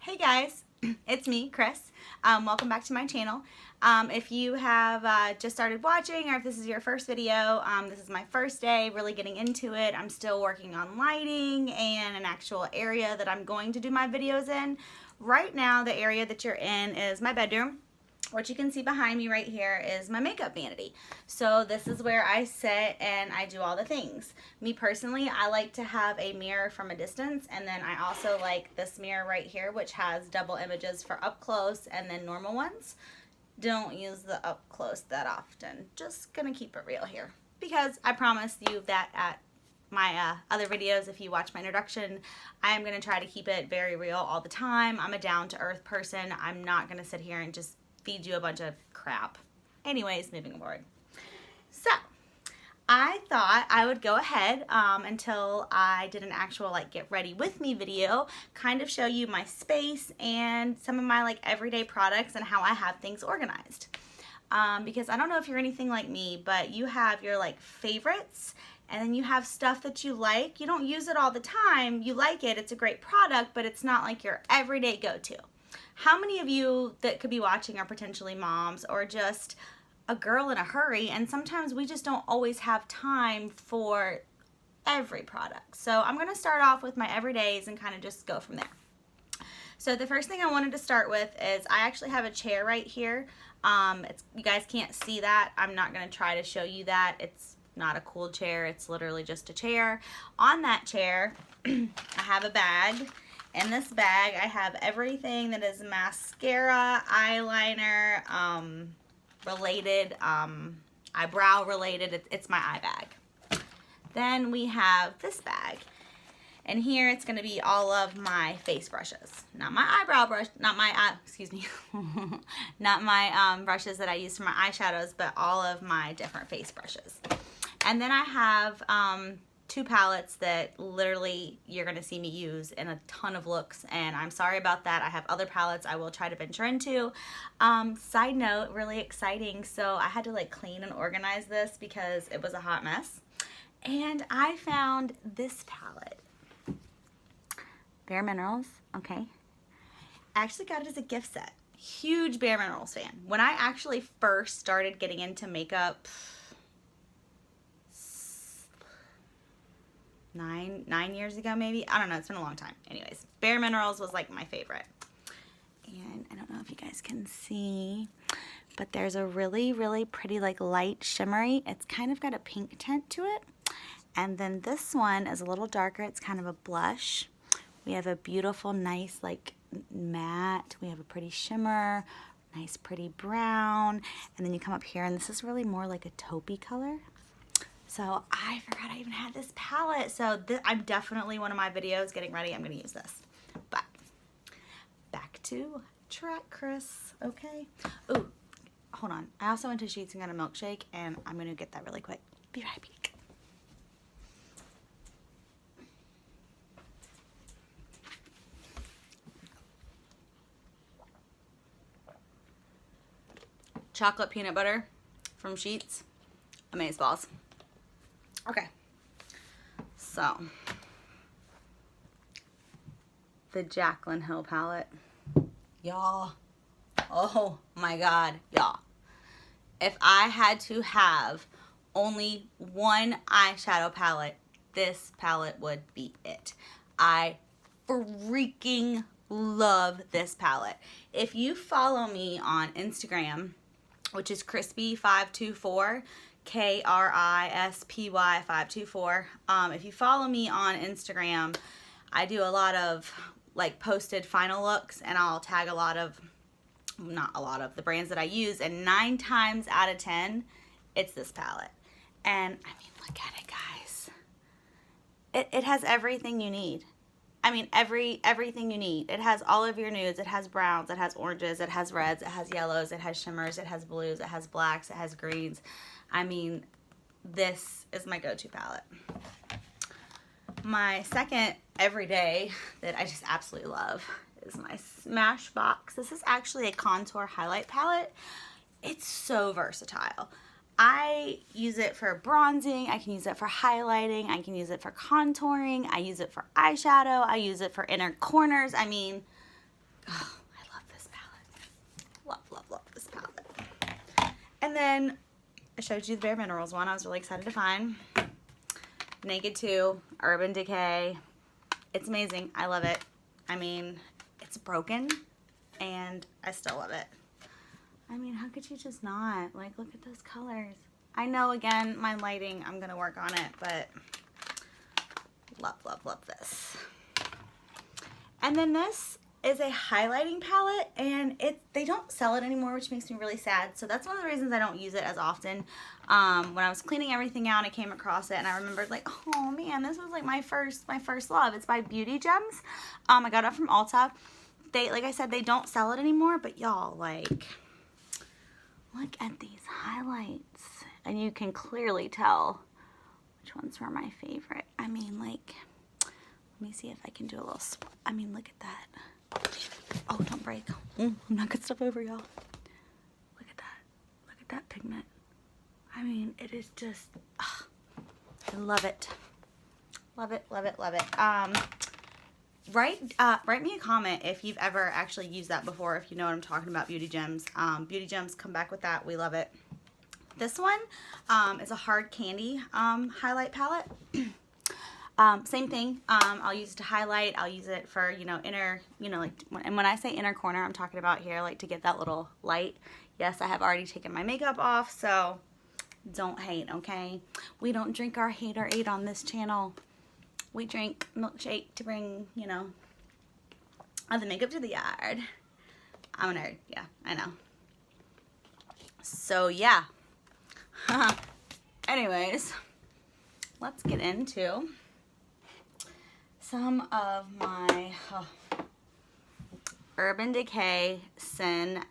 Hey guys, it's me, Chris. Welcome back to my channel. If you have just started watching or if this is your first video, this is my first day really getting into it. I'm still working on lighting and an actual area that I'm going to do my videos in. Right now, the area that you're in is my bedroom. What you can see behind me right here is my makeup vanity. So this is where I sit and I do all the things. Me personally, I like to have a mirror from a distance, and then I also like this mirror right here, which has double images for up close and then normal ones. Don't use the up close that often. Just gonna keep it real here, because I promise you that at my other videos, if you watch my introduction, I am going to try to keep it very real all the time. I'm a down-to-earth person. I'm not going to sit here and just feed you a bunch of crap. Anyways, moving forward. So, I thought I would go ahead until I did an actual like get ready with me video, kind of show you my space and some of my like everyday products and how I have things organized. Because I don't know if you're anything like me, but you have your like favorites, and then you have stuff that you like. You don't use it all the time. You like it. It's a great product, but it's not like your everyday go-to. How many of you that could be watching are potentially moms or just a girl in a hurry, and sometimes we just don't always have time for every product. So I'm going to start off with my everydays and kind of just go from there. So the first thing I wanted to start with is I actually have a chair right here. You guys can't see that. I'm not going to try to show you that. It's not a cool chair. It's literally just a chair. On that chair, I have a bag. In this bag, I have everything that is mascara, eyeliner, related, eyebrow related. It's my eye bag. Then we have this bag. And here it's going to be all of my face brushes. Not my eyebrow brush, not my, excuse me, not my brushes that I use for my eyeshadows, but all of my different face brushes. And then I have two palettes that literally you're going to see me use in a ton of looks, and I'm sorry about that. I have other palettes I will try to venture into. Side note, really exciting, so I had to like clean and organize this because it was a hot mess. And I found this palette. Bare Minerals, okay. I actually got it as a gift set. Huge Bare Minerals fan. When I actually first started getting into makeup, nine years ago maybe, I don't know, it's been a long time. Anyways, Bare Minerals was like my favorite. And I don't know if you guys can see, but there's a really pretty like light shimmery, it's kind of got a pink tint to it. And then this one is a little darker, it's kind of a blush. We have a beautiful, nice, like, matte. We have a pretty shimmer, nice, pretty brown. And then you come up here, and this is really more like a taupey color. So I forgot I even had this palette. So I'm definitely, one of my videos getting ready, I'm going to use this. But back to track, Chris, okay? Ooh, hold on. I also went to Sheetz and got a milkshake, and I'm going to get that really quick. Be right back. Chocolate peanut butter from Sheetz. Amazeballs. Okay. So, the Jaclyn Hill palette. Y'all. Oh my God, y'all. If I had to have only one eyeshadow palette, this palette would be it. I freaking love this palette. If you follow me on Instagram, which is Crispy524, Krispy 524. If you follow me on Instagram, I do a lot of like posted final looks, and I'll tag a lot of, not a lot of, the brands that I use, and 9 times out of 10, it's this palette. And I mean, look at it, guys. It has everything you need. I mean, everything you need. It has all of your nudes. It has browns. It has oranges. It has reds. It has yellows. It has shimmers. It has blues. It has blacks. It has greens. I mean, this is my go-to palette. My second everyday that I just absolutely love is my Smashbox. This is actually a contour highlight palette. It's so versatile. I use it for bronzing, I can use it for highlighting, I can use it for contouring, I use it for eyeshadow, I use it for inner corners. I mean, Oh, I love this palette. Love, love, love this palette. And then I showed you the Bare Minerals one. I was really excited to find. Naked 2, Urban Decay. It's amazing. I love it. I mean, it's broken and I still love it. I mean, how could you just not? Like, look at those colors. I know, again, my lighting, I'm going to work on it, but love, love, love this. And then this is a highlighting palette, and they don't sell it anymore, which makes me really sad. So that's one of the reasons I don't use it as often. When I was cleaning everything out, I came across it, and I remembered, like, oh man, this was like my first love. It's by Beauty Gems. I got it from Ulta. Like I said, they don't sell it anymore, but y'all, like, look at these highlights, and you can clearly tell which ones were my favorite. I mean, like, let me see if I can do a little I mean, look at that. Oh, don't break. I'm not gonna stuff over, y'all. Look at that. Look at that pigment. I mean, it is just, I love it. Love it, love it, love it. Write me a comment if you've ever actually used that before, if you know what I'm talking about, Beauty Gems. Beauty Gems, come back with that. We love it. This one is a hard candy highlight palette. Same thing. I'll use it to highlight. I'll use it for, you know, inner, you know, like, and when I say inner corner, I'm talking about here, like, to get that little light. Yes, I have already taken my makeup off, so don't hate, okay? We don't drink our Haterade on this channel. We drink milkshake to bring, you know, the makeup to the yard. I'm a nerd. Yeah, I know. So, yeah. Anyways, let's get into some of my Urban Decay Sin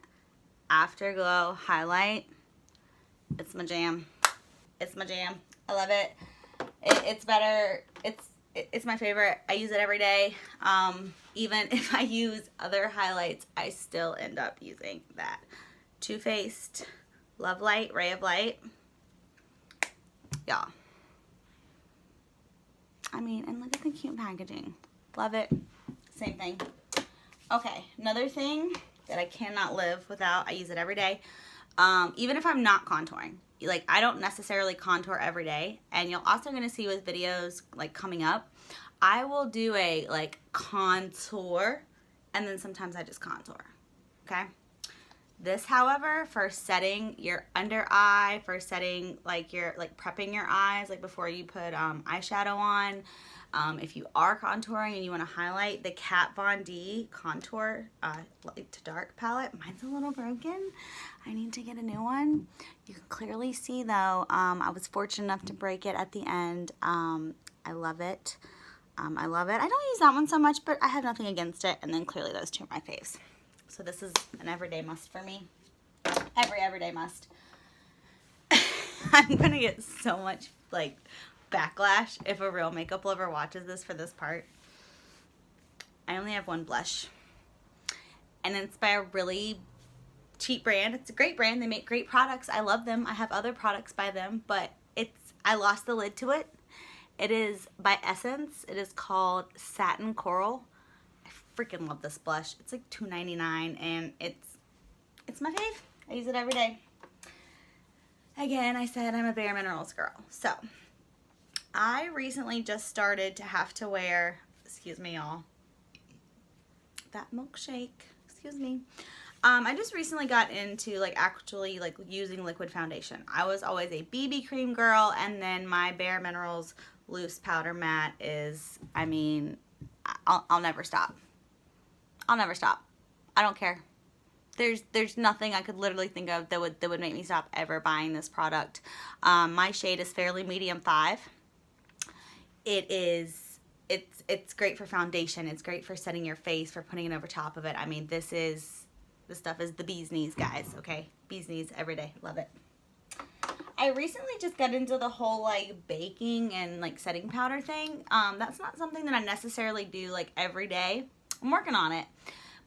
Afterglow Highlight. It's my jam. It's my jam. I love it. It's better. It's my favorite. I use it every day. Even if I use other highlights, I still end up using that. Too Faced Love Light, Ray of Light. Yeah. I mean, and look at the cute packaging. Love it. Same thing. Okay, another thing that I cannot live without. I use it every day. Even if I'm not contouring. Like, I don't necessarily contour every day. And you're also going to see with videos, like, coming up, I will do a, like, contour. And then sometimes I just contour. Okay? This, however, for setting your under eye, for setting, like, your, like, prepping your eyes, like, before you put eyeshadow on, if you are contouring and you want to highlight, the Kat Von D Contour Light to Dark palette. Mine's a little broken. I need to get a new one. You can clearly see, though, I was fortunate enough to break it at the end. I love it. I love it. I don't use that one so much, but I have nothing against it. And then clearly those two are my faves. So this is an everyday must for me. Everyday must. I'm gonna get so much, like, backlash if a real makeup lover watches this for this part. I only have one blush. And it's by a really cheap brand. It's a great brand. They make great products. I love them. I have other products by them, but I lost the lid to it. It is by Essence. It is called Satin Coral. Freaking love this blush. It's like $2.99 and it's my fave. I use it every day. Again, I said I'm a Bare Minerals girl. So, I recently just started to have to wear, excuse me y'all, that milkshake, excuse me. I just recently got into, like, actually, like, using liquid foundation. I was always a BB cream girl, and then my Bare Minerals loose powder matte is, I mean, I'll never stop. I'll never stop. I don't care. There's nothing I could literally think of that would make me stop ever buying this product. My shade is Fairly Medium 5. It's great for foundation. It's great for setting your face, for putting it over top of it. I mean, this stuff is the bee's knees, guys. Okay, bee's knees every day. Love it. I recently just got into the whole, like, baking and, like, setting powder thing. That's not something that I necessarily do, like, every day. I'm working on it.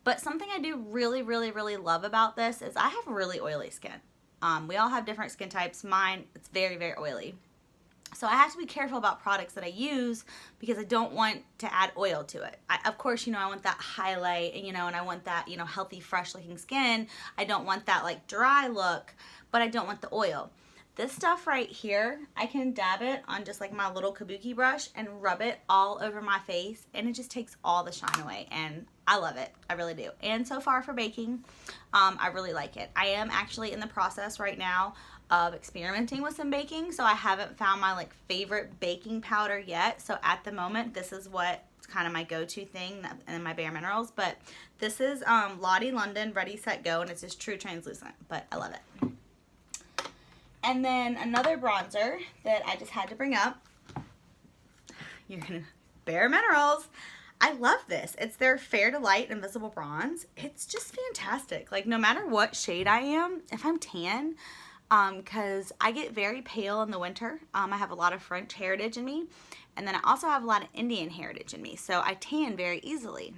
But something I do really, really, really love about this is I have really oily skin. We all have different skin types. Mine, it's very, very oily. So I have to be careful about products that I use because I don't want to add oil to it. Of course, you know, I want that highlight and, you know, and I want that, you know, healthy, fresh looking skin. I don't want that like dry look, but I don't want the oil. This stuff right here, I can dab it on just like my little kabuki brush and rub it all over my face, and it just takes all the shine away, and I love it. I really do. And so far for baking, I really like it. I am actually in the process right now of experimenting with some baking, so I haven't found my like favorite baking powder yet. So at the moment, this is what kind of my go-to thing and my Bare Minerals, but this is Lottie London Ready Set Go, and it's just true translucent, but I love it. And then another bronzer that I just had to bring up, Bare Minerals. I love this. It's their Fair to Light Invisible Bronze. It's just fantastic. Like, no matter what shade I am, if I'm tan, because I get very pale in the winter. I have a lot of French heritage in me, and then I also have a lot of Indian heritage in me, so I tan very easily.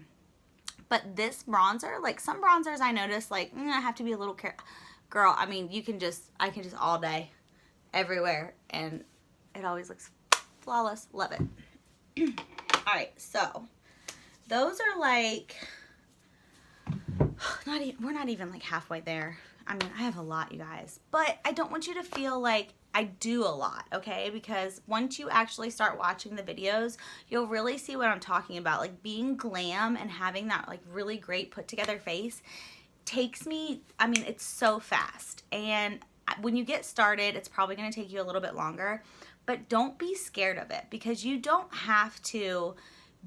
But this bronzer, like some bronzers I notice, like, I have to be a little careful. Girl, I mean, I can just all day, everywhere, and it always looks flawless. Love it. All right, so those are like, we're not even like halfway there. I mean, I have a lot, you guys, but I don't want you to feel like I do a lot, okay? Because once you actually start watching the videos, you'll really see what I'm talking about. Like, being glam and having that like really great put together face takes me, I mean, it's so fast. And when you get started, it's probably going to take you a little bit longer, but don't be scared of it, because you don't have to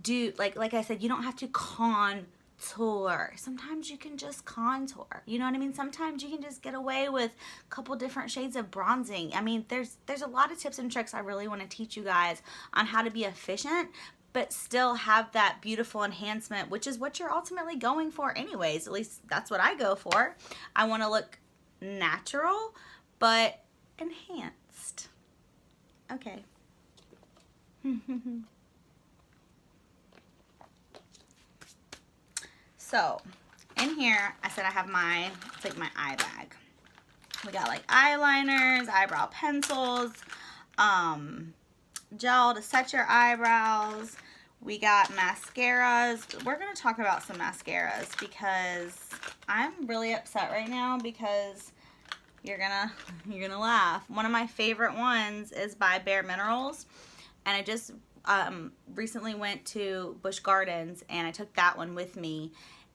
do, like I said, you don't have to contour. Sometimes you can just contour, you know what I mean? Sometimes you can just get away with a couple different shades of bronzing. I mean, there's a lot of tips and tricks I really want to teach you guys on how to be efficient, but still have that beautiful enhancement, which is what you're ultimately going for anyways. At least that's what I go for. I want to look natural, but enhanced. Okay. So, in here, I said I have it's like my eye bag. We got like eyeliners, eyebrow pencils, gel to set your eyebrows. We got mascaras. We're going to talk about some mascaras because I'm really upset right now because you're gonna laugh. One of my favorite ones is by Bare Minerals, and I just recently went to Busch Gardens and I took that one with me,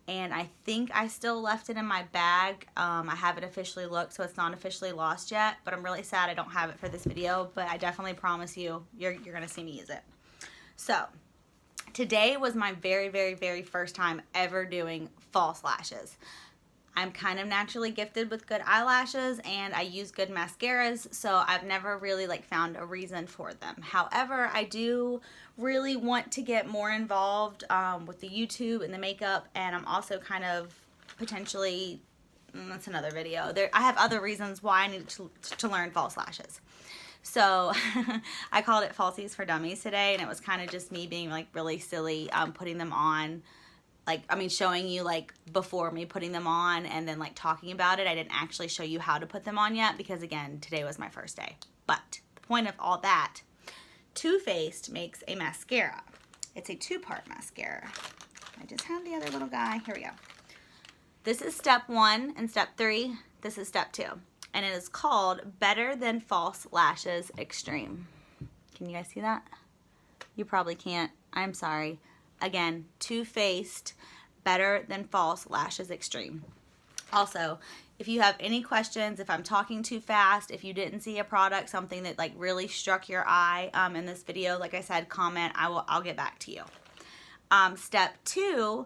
and I think I still left it in my bag. I haven't officially looked, so it's not officially lost yet, but I'm really sad I don't have it for this video, but I definitely promise you, you're gonna see me use it. So today was my very, very, very first time ever doing false lashes. I'm kind of naturally gifted with good eyelashes, and I use good mascaras, so I've never really like found a reason for them. However, I do really want to get more involved with the YouTube and the makeup, and I'm also kind of potentially, that's another video. I have other reasons why I need to learn false lashes. So I called it Falsies for Dummies today, and it was kind of just me being like really silly, putting them on. Like, I mean, showing you like before me putting them on and then like talking about it. I didn't actually show you how to put them on yet because, again, today was my first day. But the point of all that, Too Faced makes a mascara. It's a two-part mascara. I just have the other little guy. Here we go. This is step 1 and step 3. This is step 2. And it is called Better Than False Lashes Extreme. Can you guys see that? You probably can't. I'm sorry. Again, Too Faced, Better Than False Lashes Extreme. Also, if you have any questions, if I'm talking too fast, if you didn't see a product, something that like really struck your eye in this video, like I said, comment. I'll get back to you. Step 2.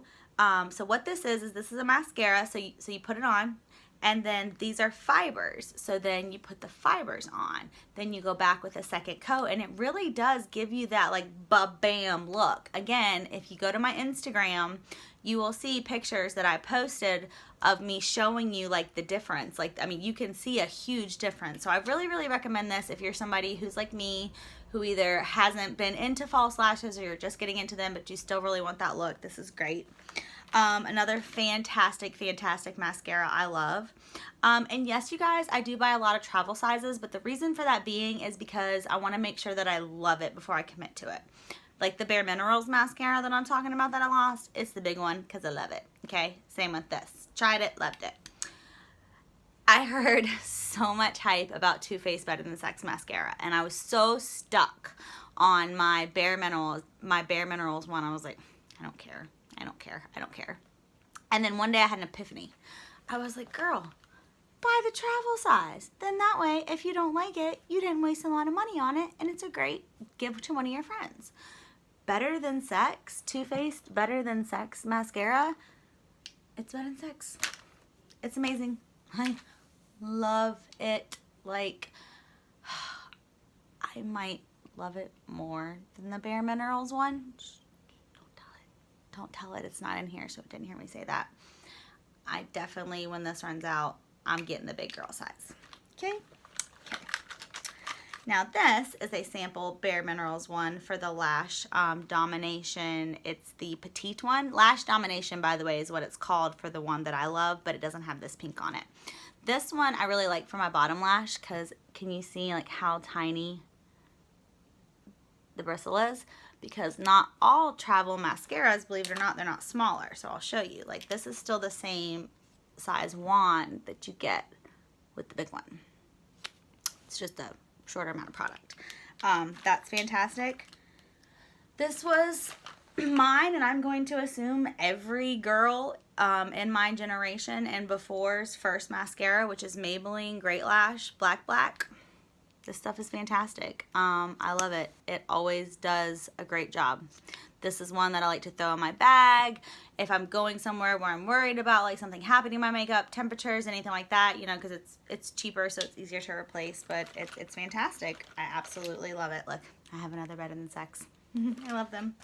So what this is this is a mascara. So you put it on. And then these are fibers. So then you put the fibers on. Then you go back with a second coat, and it really does give you that like ba-bam look. Again, if you go to my Instagram, you will see pictures that I posted of me showing you like the difference. Like, I mean, you can see a huge difference. So I really, really recommend this if you're somebody who's like me, who either hasn't been into false lashes or you're just getting into them, but you still really want that look. This is great. Another fantastic, fantastic mascara I love. And yes, you guys, I do buy a lot of travel sizes, but the reason for that being is because I want to make sure that I love it before I commit to it. Like the Bare Minerals mascara that I'm talking about that I lost, it's the big one because I love it. Okay, same with this. Tried it, loved it. I heard so much hype about Too Faced Better Than Sex mascara, and I was so stuck on my Bare Minerals one. I was like, I don't care. I don't care. I don't care. And then one day I had an epiphany. I was like, girl, buy the travel size. Then that way, if you don't like it, you didn't waste a lot of money on it, and it's a great gift to one of your friends. Better Than Sex, Too Faced Better Than Sex mascara. It's better than sex. It's amazing. I love it. Like, I might love it more than the Bare Minerals one. Don't tell it. It's not in here, so it didn't hear me say that. I definitely, when this runs out, I'm getting the big girl size. Okay? Okay. Now this is a sample Bare Minerals one for the Lash Domination. It's the petite one. Lash Domination, by the way, is what it's called for the one that I love, but it doesn't have this pink on it. This one I really like for my bottom lash because can you see like how tiny the bristle is? Because not all travel mascaras, believe it or not, they're not smaller. So I'll show you. Like this is still the same size wand that you get with the big one. It's just a shorter amount of product. That's fantastic. This was mine, and I'm going to assume every girl in my generation and before's first mascara, which is Maybelline Great Lash Black. This stuff is fantastic. I love it. It always does a great job. This is one that I like to throw in my bag if I'm going somewhere where I'm worried about like something happening to my makeup, temperatures, anything like that, you know, because it's cheaper, so it's easier to replace, but it's fantastic. I absolutely love it. Look, I have another Better Than Sex. I love them.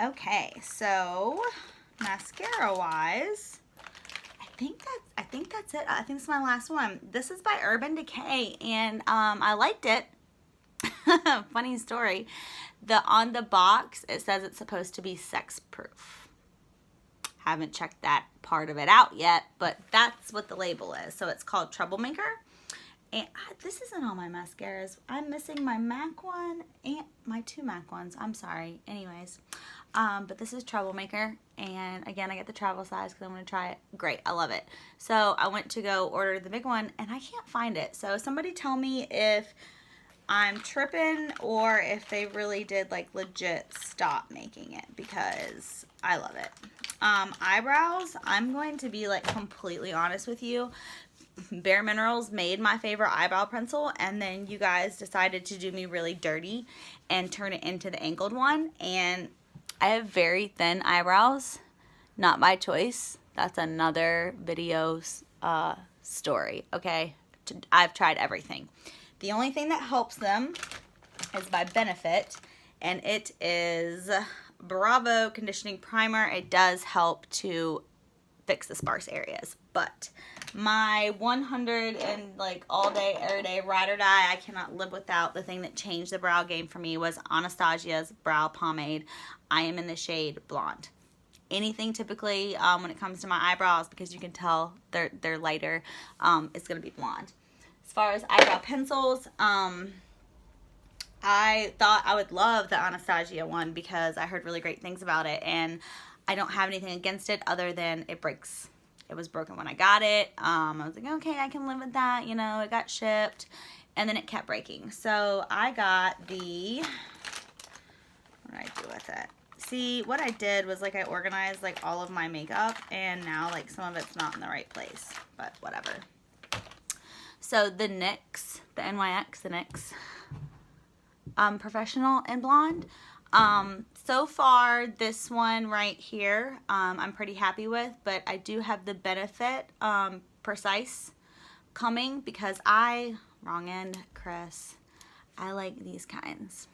Okay, so mascara wise, I think that's it. I think this is my last one. This is by Urban Decay, and I liked it. Funny story. On the box, it says it's supposed to be sex proof. Haven't checked that part of it out yet, but that's what the label is. So it's called Troublemaker. And this isn't all my mascaras. I'm missing my MAC one and my 2 MAC ones. I'm sorry. Anyways, but this is Troublemaker. And again, I get the travel size because I'm going to try it. Great. I love it. So I went to go order the big one and I can't find it. So somebody tell me if I'm tripping or if they really did like legit stop making it, because I love it. Eyebrows, I'm going to be like completely honest with you. Bare Minerals made my favorite eyebrow pencil, and then you guys decided to do me really dirty and turn it into the angled one, and I have very thin eyebrows. Not by choice. That's another video's story, okay? I've tried everything. The only thing that helps them is by Benefit, and it is Bravo Conditioning Primer. It does help to fix the sparse areas, but my 100 and like all day, every day, ride or die, I cannot live without. The thing that changed the brow game for me was Anastasia's Brow Pomade. I am in the shade Blonde. Anything typically when it comes to my eyebrows, because you can tell they're lighter, it's going to be blonde. As far as eyebrow pencils, I thought I would love the Anastasia one because I heard really great things about it, and I don't have anything against it other than it breaks. It was broken when I got it. I was like, okay, I can live with that. You know, it got shipped, and then it kept breaking. So I got the, what did I do with it? See, what I did was like I organized like all of my makeup, and now like some of it's not in the right place, but whatever. So the NYX, the NYX Professional in Blonde. So far, this one right here, I'm pretty happy with, but I do have the Benefit Precise coming because wrong end, Chris, I like these kinds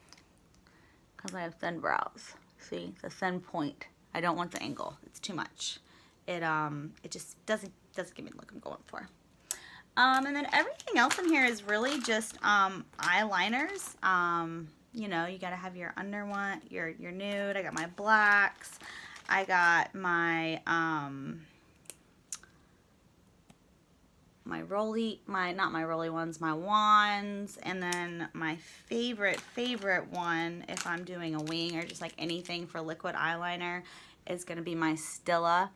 because I have thin brows. See, the thin point. I don't want the angle. It's too much. It just doesn't give me the look I'm going for. And then everything else in here is really just eyeliners. You know, you gotta have your under one, your nude. I got my blacks. I got my not my rolly ones, my wands, and then my favorite one, if I'm doing a wing or just like anything for liquid eyeliner, is gonna be my Stila.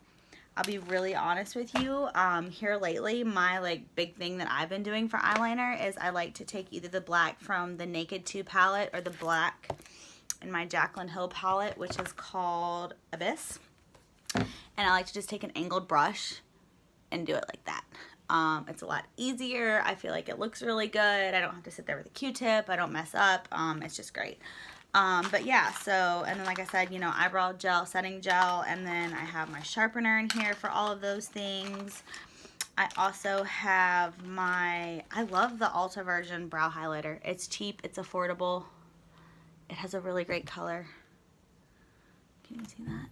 I'll be really honest with you, here lately, my like big thing that I've been doing for eyeliner is I like to take either the black from the Naked 2 palette or the black in my Jaclyn Hill palette, which is called Abyss. And I like to just take an angled brush and do it like that. It's a lot easier. I feel like it looks really good. I don't have to sit there with a Q-tip. I don't mess up. It's just great. But yeah, so, and then like I said, you know, eyebrow gel, setting gel, and then I have my sharpener in here for all of those things. I also have I love the Ulta version brow highlighter. It's cheap, it's affordable. It has a really great color. Can you see that?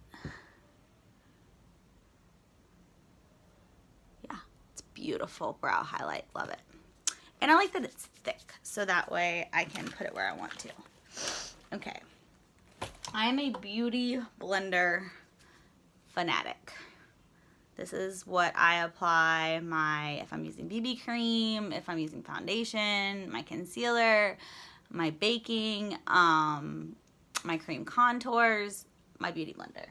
Beautiful brow highlight, love it. And I like that it's thick, so that way I can put it where I want to. Okay, I'm a beauty blender fanatic. This is what I apply if I'm using BB cream, if I'm using foundation, my concealer, my baking, my cream contours, my beauty blender.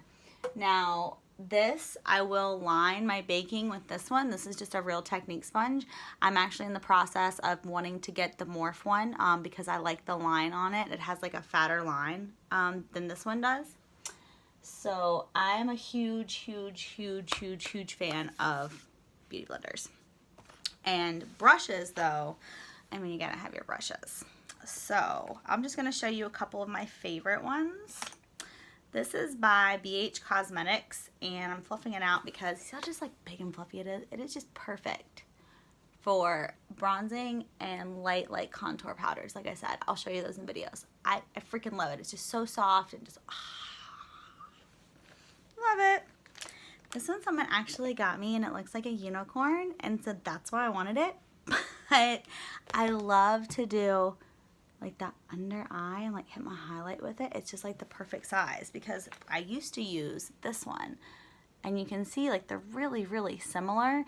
Now, this, I will line my baking with this one. This is just a Real Technique sponge. I'm actually in the process of wanting to get the Morphe one because I like the line on it. It has like a fatter line than this one does. So I'm a huge fan of beauty blenders. And brushes though, I mean, you gotta have your brushes. So I'm just gonna show you a couple of my favorite ones. This is by BH Cosmetics, and I'm fluffing it out because see how just like big and fluffy it is? It is just perfect for bronzing and light contour powders. Like I said, I'll show you those in videos. I freaking love it. It's just so soft and just love it. This one someone actually got me and it looks like a unicorn, and so that's why I wanted it. But I love to do like that under eye and like hit my highlight with it. It's just like the perfect size because I used to use this one, and you can see like they're really similar,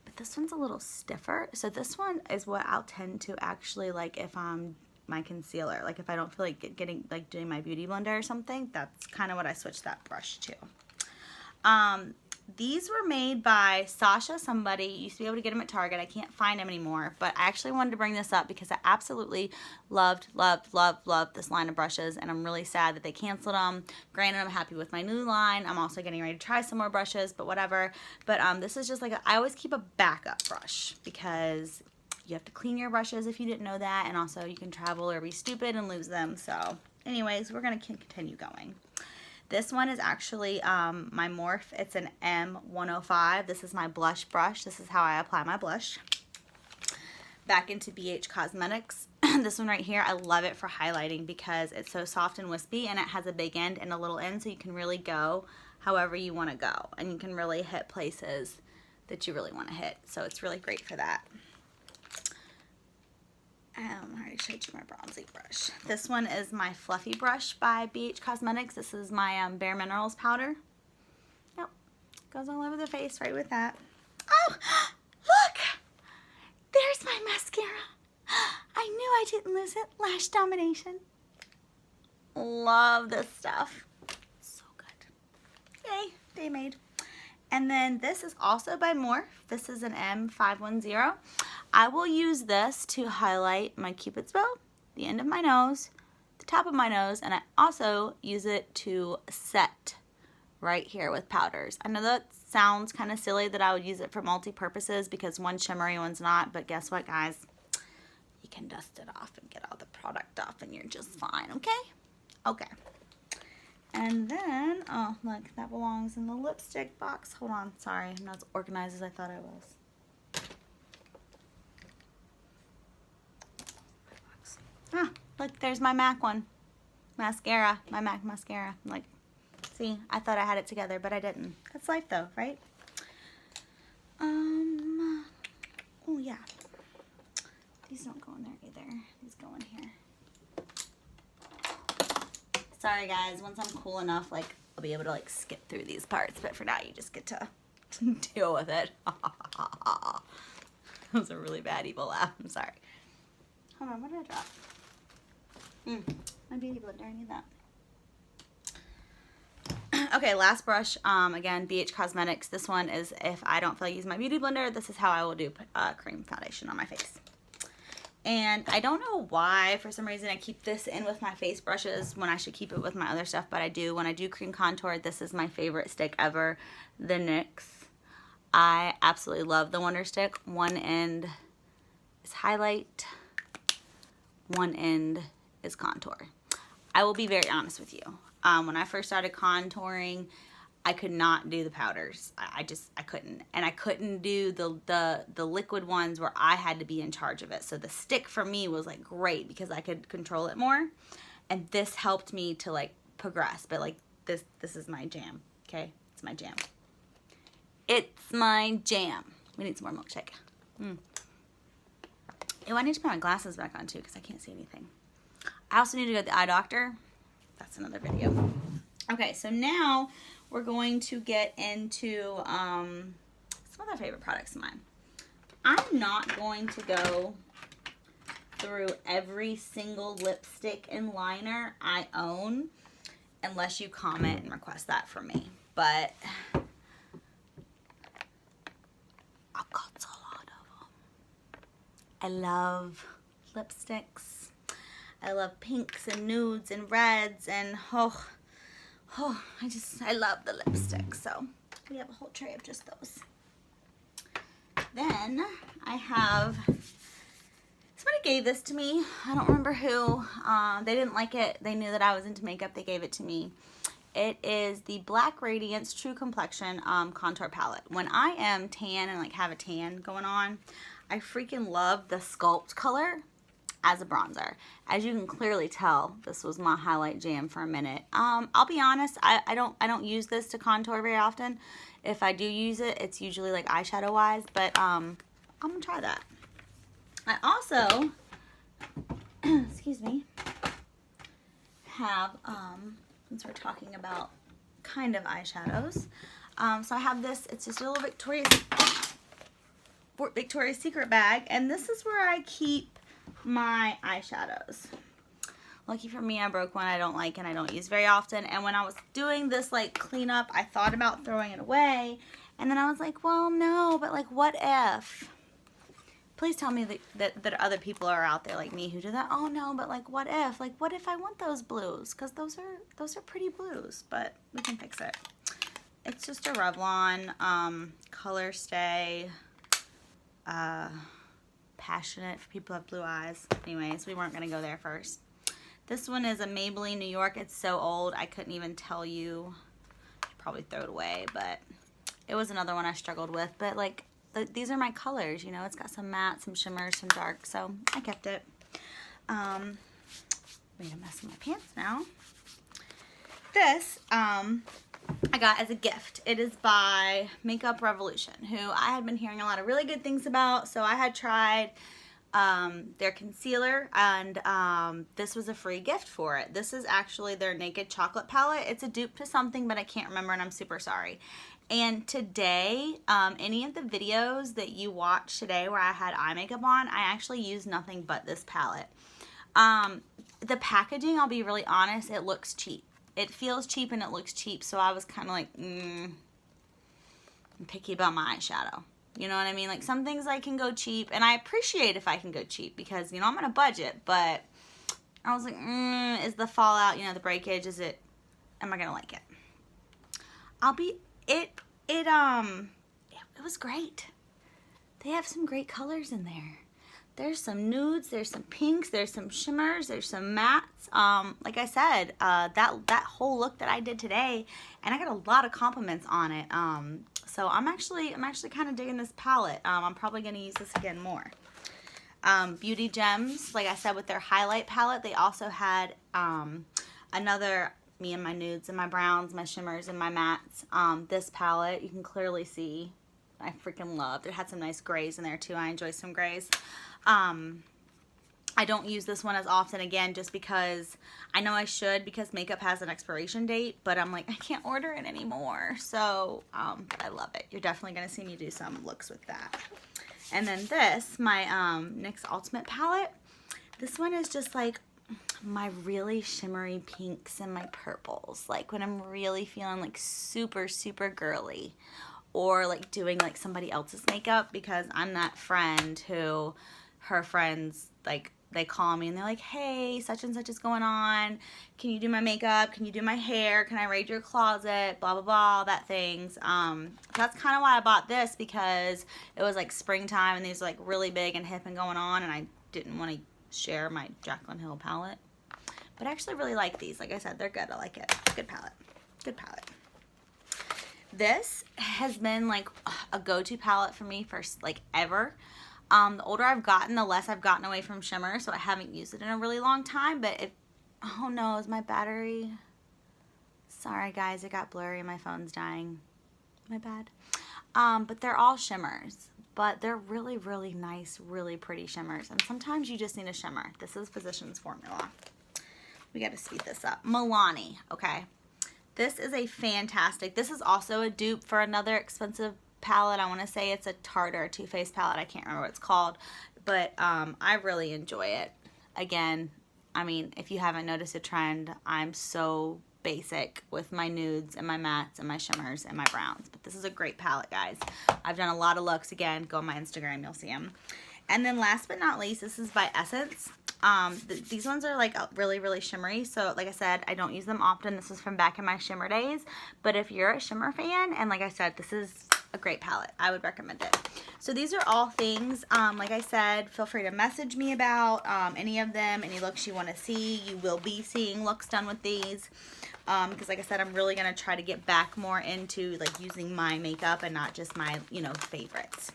but this one's a little stiffer. So this one is what I'll tend to actually like if I'm my concealer, like if I don't feel like doing my beauty blender or something, that's kind of what I switch that brush to. These were made by Sasha somebody. You used to be able to get them at Target. I can't find them anymore, but I actually wanted to bring this up because I absolutely loved this line of brushes, and I'm really sad that they canceled them. Granted, I'm happy with my new line. I'm also getting ready to try some more brushes, but whatever. But this is just like I always keep a backup brush because you have to clean your brushes if you didn't know that, and also you can travel or be stupid and lose them. So anyways, we're going to continue going. This one is actually my Morphe. It's an M105. This is my blush brush. This is how I apply my blush. Back into BH Cosmetics. This one right here, I love it for highlighting because it's so soft and wispy, and it has a big end and a little end, so you can really go however you want to go, and you can really hit places that you really want to hit. So it's really great for that. I already showed you my bronzing brush. This one is my Fluffy brush by BH Cosmetics. This is my Bare Minerals powder. Yep, goes all over the face right with that. Oh, look! There's my mascara. I knew I didn't lose it. Lash Domination. Love this stuff. So good. Yay, day made. And then this is also by Morphe. This is an M510. I will use this to highlight my Cupid's bow, the end of my nose, the top of my nose, and I also use it to set right here with powders. I know that sounds kind of silly that I would use it for multi-purposes because one's shimmery, one's not, but guess what, guys? You can dust it off and get all the product off and you're just fine, okay? Okay. And then, oh, look, that belongs in the lipstick box. Hold on, sorry, I'm not as organized as I thought I was. Ah, look, there's my MAC one. Mascara, my MAC mascara. I'm like, see, I thought I had it together, but I didn't. That's life though, right? Oh yeah. These don't go in there either. These go in here. Sorry guys, once I'm cool enough, like I'll be able to like skip through these parts, but for now you just get to deal with it. That was a really bad evil laugh. I'm sorry. Hold on, what did I drop? My beauty blender, I need that. Okay, last brush, again, BH Cosmetics. This one is if I don't feel like using my beauty blender, this is how I will do cream foundation on my face. And I don't know why, for some reason, I keep this in with my face brushes when I should keep it with my other stuff, but I do. When I do cream contour, this is my favorite stick ever, the NYX. I absolutely love the Wonder Stick. One end is highlight, one end is contour. I will be very honest with you. When I first started contouring, I could not do the powders. I couldn't. And I couldn't do the liquid ones where I had to be in charge of it. So the stick for me was like great because I could control it more. And this helped me to like progress. But like this is my jam, okay? It's my jam. It's my jam. We need some more milkshake. Oh, I need to put my glasses back on too because I can't see anything. I also need to go to the eye doctor. That's another video. Okay, so now we're going to get into some other favorite products of mine. I'm not going to go through every single lipstick and liner I own unless you comment and request that from me. But I've got a lot of them. I love lipsticks. I love pinks and nudes and reds and I love the lipstick. So we have a whole tray of just those. Then I have, somebody gave this to me. I don't remember who. They didn't like it. They knew that I was into makeup. They gave it to me. It is the Black Radiance True Complexion Contour Palette. When I am tan and like have a tan going on, I freaking love the Sculpt color as a bronzer. As you can clearly tell, this was my highlight jam for a minute. I'll be honest, I don't use this to contour very often. If I do use it, it's usually like eyeshadow wise, but I'm gonna try that. I also excuse me, have since we're talking about kind of eyeshadows, so I have this. It's just a little Victoria's Secret bag, and this is where I keep my eyeshadows. Lucky for me, I broke one I don't like and I don't use very often. And when I was doing this like cleanup, I thought about throwing it away, and then I was like, well, no, but like, what if? Please tell me that other people are out there like me who do that. Oh no, but like, what if? Like, what if I want those blues? Because those are pretty blues, but we can fix it. It's just a Revlon Color Stay. Passionate for people who have blue eyes. Anyways, we weren't going to go there first. This one is a Maybelline New York. It's so old, I couldn't even tell you. I should probably throw it away, but it was another one I struggled with. But like, these are my colors, you know. It's got some matte, some shimmers, some dark, so I kept it. Made a mess of my pants now. This, I got as a gift. It is by Makeup Revolution, who I had been hearing a lot of really good things about. So I had tried their concealer, and this was a free gift for it. This is actually their Naked Chocolate palette. It's a dupe to something, but I can't remember, and I'm super sorry. And today, any of the videos that you watched today where I had eye makeup on, I actually used nothing but this palette. The packaging, I'll be really honest, it looks cheap. It feels cheap and it looks cheap, so I was kind of like, I'm picky about my eyeshadow. You know what I mean? Like, some things I can go cheap, and I appreciate if I can go cheap because, you know, I'm on a budget, but I was like, is the fallout, you know, the breakage, am I gonna like it? It was great. They have some great colors in there. There's some nudes, there's some pinks, there's some shimmers, there's some mattes. Like I said, that whole look that I did today, and I got a lot of compliments on it. So I'm actually kind of digging this palette. I'm probably gonna use this again more. Beauty Gems, like I said, with their highlight palette, they also had another, me and my nudes and my browns, my shimmers and my mattes. This palette, you can clearly see, I freaking loved. It had some nice grays in there too. I enjoy some grays. I I don't use this one as often, again, just because I know I should, because makeup has an expiration date, but I'm like, I can't order it anymore. So I love it. You're definitely going to see me do some looks with that. And then this, my NYX Ultimate palette. This one is just like my really shimmery pinks and my purples. Like when I'm really feeling like super, super girly, or like doing like somebody else's makeup, because I'm that friend who her friends, like, they call me and they're like, hey, such and such is going on. Can you do my makeup? Can you do my hair? Can I raid your closet? Blah, blah, blah, all that things. That's kind of why I bought this, because it was like springtime and these are like really big and hip and going on, and I didn't want to share my Jaclyn Hill palette. But I actually really like these. Like I said, they're good. I like it. Good palette. Good palette. This has been like a go-to palette for me for like ever. The older I've gotten, the less I've gotten away from shimmer, so I haven't used it in a really long time. But oh no, is my battery? Sorry guys, it got blurry and my phone's dying. My bad. But they're all shimmers, but they're really, really nice, really pretty shimmers. And sometimes you just need a shimmer. This is Physicians Formula. We got to speed this up. Milani, okay. This is a fantastic, this is also a dupe for another expensive palette. I want to say it's a Tarte or Too Faced palette. I can't remember what it's called, but I really enjoy it. Again, I mean, if you haven't noticed a trend, I'm so basic with my nudes and my mattes and my shimmers and my browns, but this is a great palette, guys. I've done a lot of looks. Again, go on my Instagram, you'll see them. And then last but not least, this is by Essence. These ones are like really, really shimmery. So like I said, I don't use them often. This is from back in my shimmer days. But if you're a shimmer fan, and like I said, this is a great palette, I would recommend it. So these are all things, like I said, feel free to message me about any of them, any looks you want to see. You will be seeing looks done with these. Because like I said, I'm really going to try to get back more into like using my makeup and not just my, you know, favorites.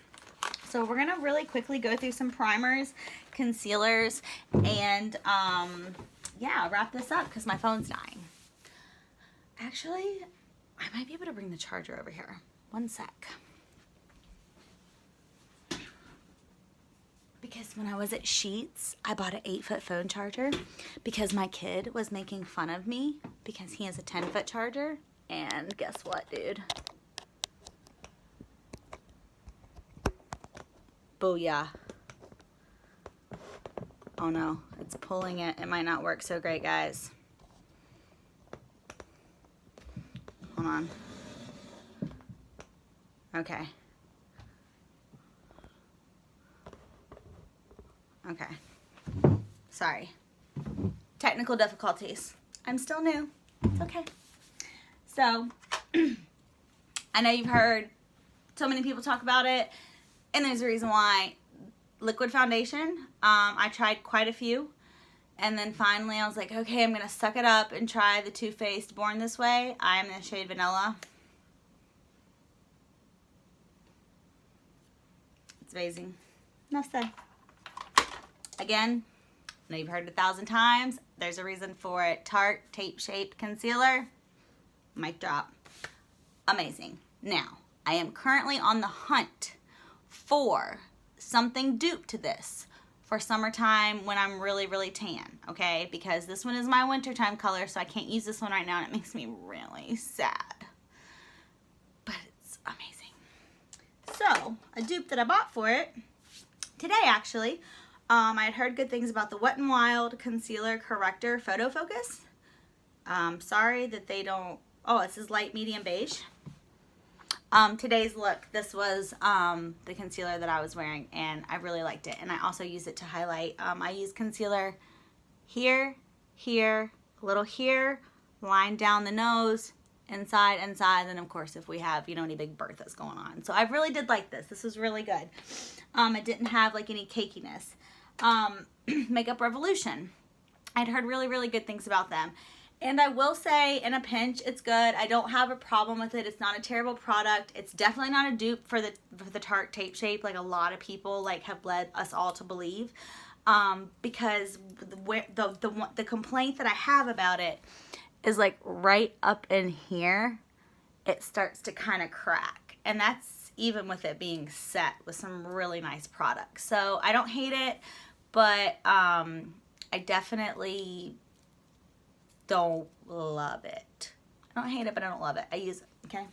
So we're going to really quickly go through some primers, concealers, and yeah, wrap this up because my phone's dying. Actually, I might be able to bring the charger over here. One sec. Because when I was at Sheetz, I bought an 8-foot phone charger because my kid was making fun of me because he has a 10-foot charger. And guess what, dude? Booyah. Oh no, it's pulling it. It might not work so great, guys. Hold on. Okay. Okay. Sorry. Technical difficulties. I'm still new. It's okay. So, I know you've heard so many people talk about it, and there's a reason why. Liquid foundation. I tried quite a few, and then finally I was like, okay, I'm gonna suck it up and try the Too Faced Born This Way. I am in the shade Vanilla. It's amazing. Enough said. Again, I know you've heard it 1,000 times. There's a reason for it. Tarte Tape Shaped Concealer. Mic drop. Amazing. Now, I am currently on the hunt for something dupe to this for summertime when I'm really, really tan, okay? Because this one is my wintertime color, so I can't use this one right now, and it makes me really sad. But it's amazing. So, a dupe that I bought for it today, actually, I had heard good things about the Wet n Wild Concealer Corrector Photo Focus. Sorry that they don't, oh, this is light medium beige. Today's look, this was the concealer that I was wearing, and I really liked it. And I also use it to highlight. I use concealer here, here, a little here, line down the nose, inside, and then of course if we have, you know, any big Berthas going on. So I really did like this. This was really good. It didn't have like any cakiness. Makeup Revolution. I'd heard really, really good things about them. And I will say, in a pinch, it's good. I don't have a problem with it. It's not a terrible product. It's definitely not a dupe for the Tarte Tape Shape, like a lot of people like have led us all to believe. Because the complaint that I have about it is like right up in here, it starts to kind of crack. And that's even with it being set with some really nice products. So I don't hate it, but I definitely don't love it. I don't hate it, but I don't love it. I use it, okay?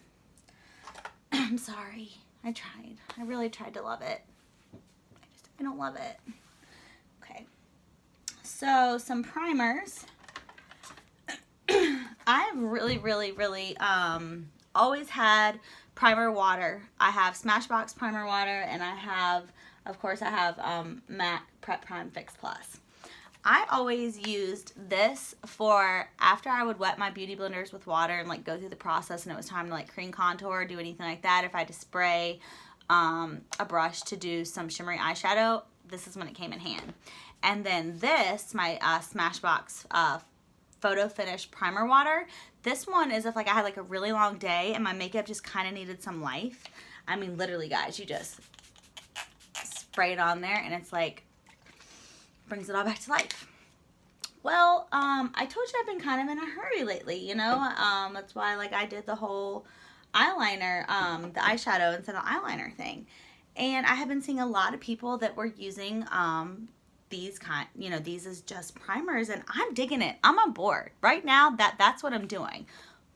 I'm sorry. I tried. I really tried to love it. I don't love it. Okay. So, some primers. I've really always had primer water. I have Smashbox primer water, and I have, of course, I have MAC Prep Prime Fix Plus. I always used this for after I would wet my beauty blenders with water and like go through the process, and it was time to like cream contour or do anything like that. If I had to spray a brush to do some shimmery eyeshadow, this is when it came in hand. And then this, my Smashbox Photo Finish Primer Water. This one is if like I had like a really long day and my makeup just kind of needed some life. I mean, literally, guys, you just spray it on there and it's like, brings it all back to life. Well, I told you I've been kind of in a hurry lately, you know? That's why like I did the whole eyeliner, the eyeshadow instead of eyeliner thing. And I have been seeing a lot of people that were using these kind, you know, these is just primers, and I'm digging it. I'm on board. Right now, that's what I'm doing.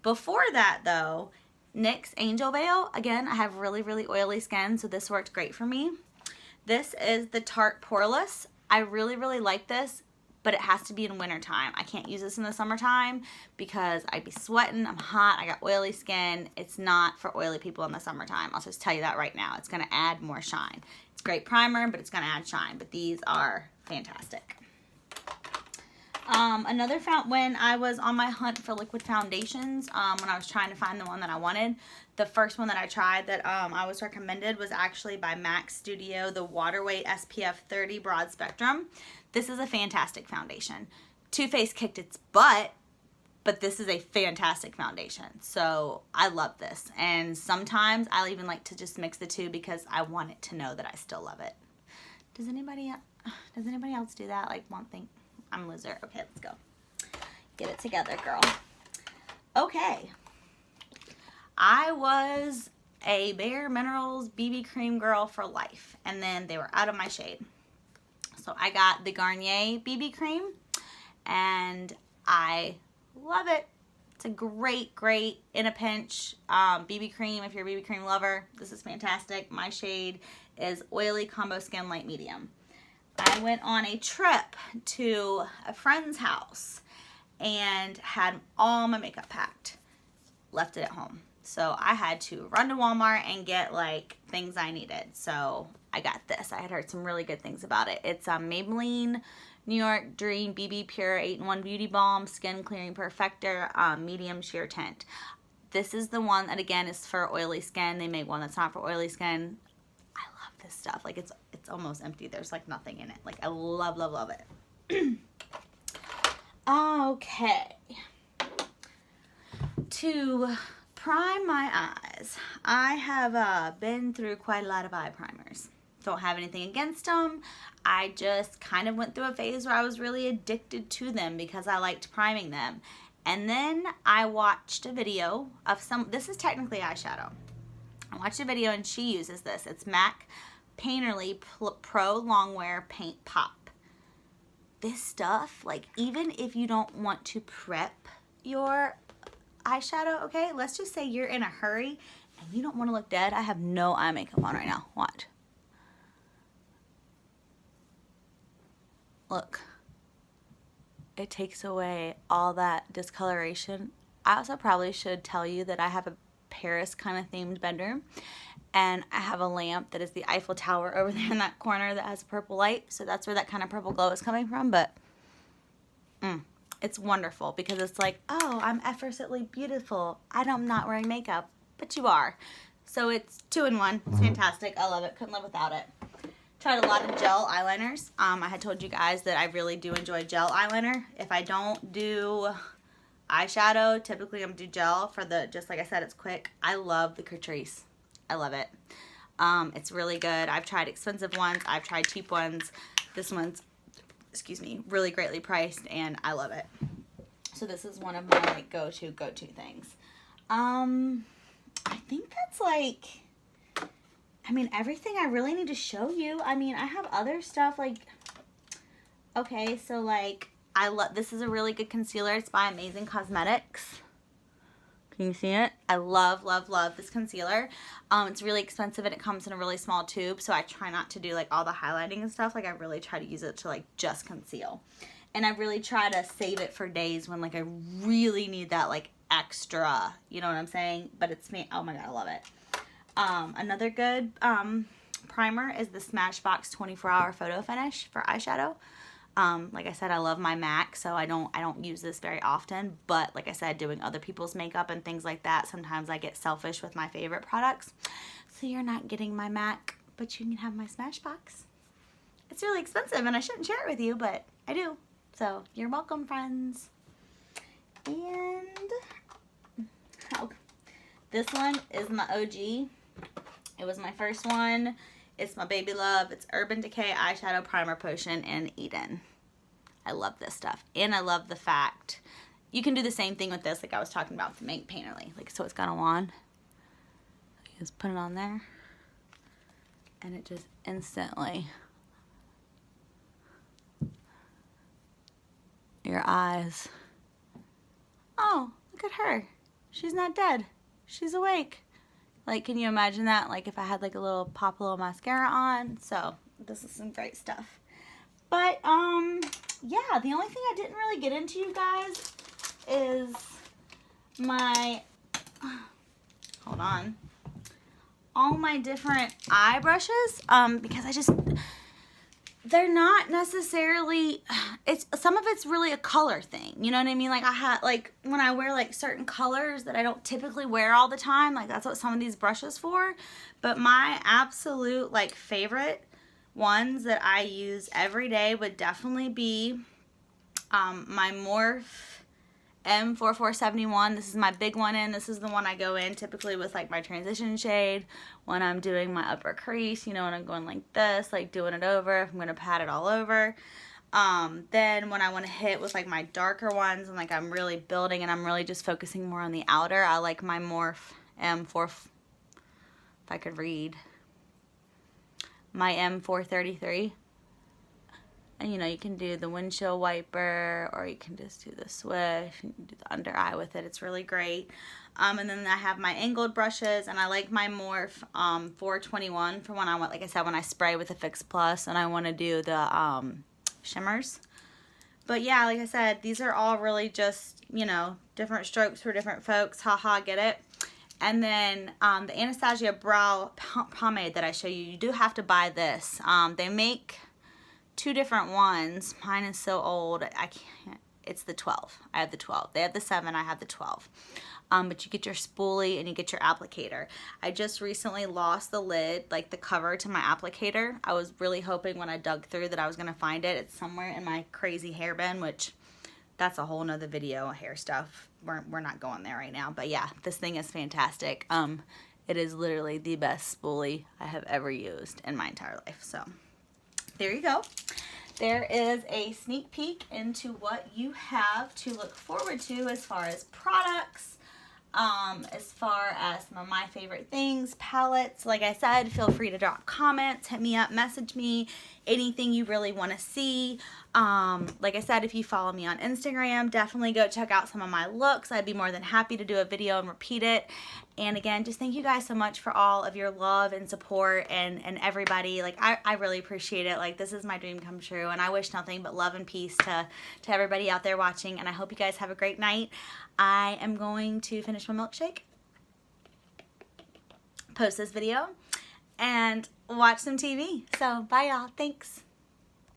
Before that, though, NYX Angel Veil. Again, I have really oily skin, so this worked great for me. This is the Tarte Poreless. I really like this, but it has to be in wintertime. I can't use this in the summertime because I'd be sweating, I'm hot, I got oily skin. It's not for oily people in the summertime. I'll just tell you that right now. It's gonna add more shine. It's a great primer, but it's gonna add shine. But these are fantastic. Another when I was on my hunt for liquid foundations, when I was trying to find the one that I wanted, the first one that I tried that I was recommended was actually by MAC Studio, the Water Weight SPF 30 Broad Spectrum. This is a fantastic foundation. Too Faced kicked its butt, but this is a fantastic foundation. So I love this. And sometimes I'll even like to just mix the two because I want it to know that I still love it. Does anybody else do that? Like one thing? I'm a loser. Okay, let's go. Get it together, girl. Okay. I was a Bare Minerals BB cream girl for life, and then they were out of my shade. So I got the Garnier BB cream, and I love it. It's a great in a pinch BB cream if you're a BB cream lover. This is fantastic. My shade is Oily Combo Skin Light Medium. I went on a trip to a friend's house and had all my makeup packed. Left it at home. So I had to run to Walmart and get like things I needed. So I got this. I had heard some really good things about it. It's Maybelline New York Dream BB Pure 8-in-1 Beauty Balm Skin Clearing Perfector Medium Sheer Tint. This is the one that again is for oily skin. They make one that's not for oily skin. I love this stuff. Like it's almost empty. There's like nothing in it. Like I love it. Okay. To prime my eyes, I have been through quite a lot of eye primers. Don't have anything against them. I just kind of went through a phase where I was really addicted to them because I liked priming them. And then I watched a video of this is technically eyeshadow. I watched a video and she uses this. It's MAC Painterly Pro Longwear Paint Pop. This stuff, like even if you don't want to prep your eyeshadow, okay, let's just say you're in a hurry and you don't want to look dead. I have no eye makeup on right now. Watch. Look. It takes away all that discoloration. I also probably should tell you that I have a Paris kind of themed bedroom, and I have a lamp that is the Eiffel Tower over there in that corner that has a purple light, so that's where that kind of purple glow is coming from. But it's wonderful because it's like, oh, I'm effortlessly beautiful. I'm not wearing makeup, but you are. So it's 2-in-1. It's fantastic. I love it. Couldn't live without it. Tried a lot of gel eyeliners. I had told you guys that I really do enjoy gel eyeliner. If I don't do eyeshadow, typically I'm do gel for just like I said, it's quick. I love the Catrice. I love it. It's really good. I've tried expensive ones. I've tried cheap ones. This one's, excuse me, really greatly priced, and I love it. So this is one of my like go-to things. I think that's like, I mean, everything I really need to show you. I mean, I have other stuff like, Okay, so like, I love, this is a really good concealer. It's by Amazing Cosmetics. Can you see it? I love, love, love this concealer. It's really expensive and it comes in a really small tube, so I try not to do like all the highlighting and stuff. Like I really try to use it to like just conceal. And I really try to save it for days when like I really need that like extra, you know what I'm saying? But it's me, oh my god, I love it. Another good primer is the Smashbox 24-Hour Photo Finish for eyeshadow. Like I said, I love my MAC, so I don't use this very often, but like I said, doing other people's makeup and things like that, sometimes I get selfish with my favorite products. So you're not getting my MAC, but you can have my Smashbox. It's really expensive and I shouldn't share it with you, but I do. So you're welcome, friends. And oh, this one is my OG. It was my first one. It's my baby love. It's Urban Decay Eyeshadow Primer Potion in Eden. I love this stuff. And I love the fact you can do the same thing with this like I was talking about with the Make Painterly. Like, so it's got a wand. You just put it on there. And it just instantly, your eyes. Oh, look at her. She's not dead. She's awake. Like, can you imagine that? Like, if I had, like, a little mascara on. So, this is some great stuff. But, yeah, the only thing I didn't really get into, you guys, is my, hold on, all my different eye brushes, because they're not necessarily, some of it's really a color thing, you know what I mean? Like, I had, like, when I wear, like, certain colors that I don't typically wear all the time, like, that's what some of these brushes for. But my absolute, like, favorite ones that I use every day would definitely be my Morphe M4471. This is my big one in. This is the one I go in typically with like my transition shade when I'm doing my upper crease, you know, when I'm going like this, like doing it over, if I'm going to pat it all over. Then when I want to hit with like my darker ones and like I'm really building and I'm really just focusing more on the outer, I like my Morphe M4, if I could read, my M433. And you know, you can do the windshield wiper or you can just do the swish. You can do the under eye with it. It's really great. And then I have my angled brushes, and I like my Morphe 421 for when I want, like I said, when I spray with the Fix Plus and I want to do the shimmers. But yeah, like I said, these are all really just, you know, different strokes for different folks. Haha, get it? And then the Anastasia Brow Pomade that I show you, you do have to buy this. They make two different ones. Mine is so old, I can't, it's the 12. I have the 12. They have the 7, I have the 12. But you get your spoolie and you get your applicator. I just recently lost the lid, like the cover to my applicator. I was really hoping when I dug through that I was going to find it. It's somewhere in my crazy hair bin, which that's a whole nother video, hair stuff. We're not going there right now. But yeah, this thing is fantastic. It is literally the best spoolie I have ever used in my entire life. So there you go. There is a sneak peek into what you have to look forward to as far as products, as far as some of my favorite things, palettes. Like I said, feel free to drop comments, hit me up, message me, anything you really want to see. Like I said, if you follow me on Instagram, definitely go check out some of my looks. I'd be more than happy to do a video and repeat it. And again, just thank you guys so much for all of your love and support and everybody. Like, I really appreciate it. Like, this is my dream come true, and I wish nothing but love and peace to everybody out there watching, and I hope you guys have a great night. I am going to finish my milkshake, post this video, and watch some TV. So, bye y'all. Thanks.